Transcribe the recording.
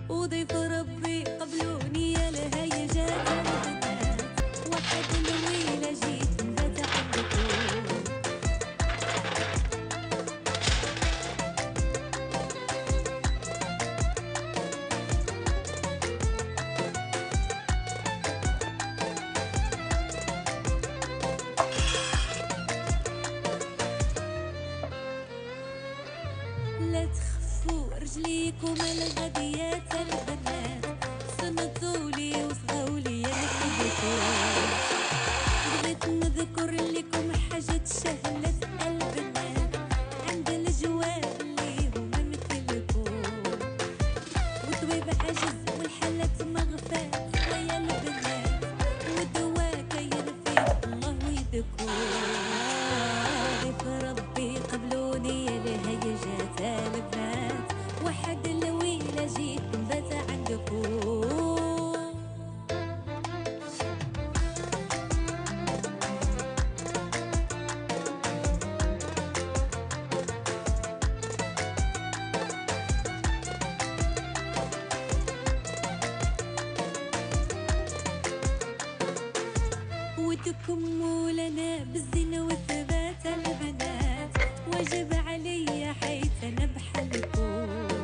وضيف ربي قبلوني يا الهيجات البنات، واحد الويلة جيت نبات عندكم. لا تخفوا رجليكم الغديات البنات، صنتولي وصغولي يا نحبكم. بغيت نذكر لكم حاجة شهلت البنات عند الجواب اللي هما مثلكم، وطويب عجز والحالات مغفات يا البنات، ودوا كاين فيه الله ويدكم. ضيف ربي قبلوني يا الهيجات البنات، واحد الويلة جيت نبات عندكم. وتكموا لنا بالزين والثبات البنات، واجب عليا حيث انا بحالكم.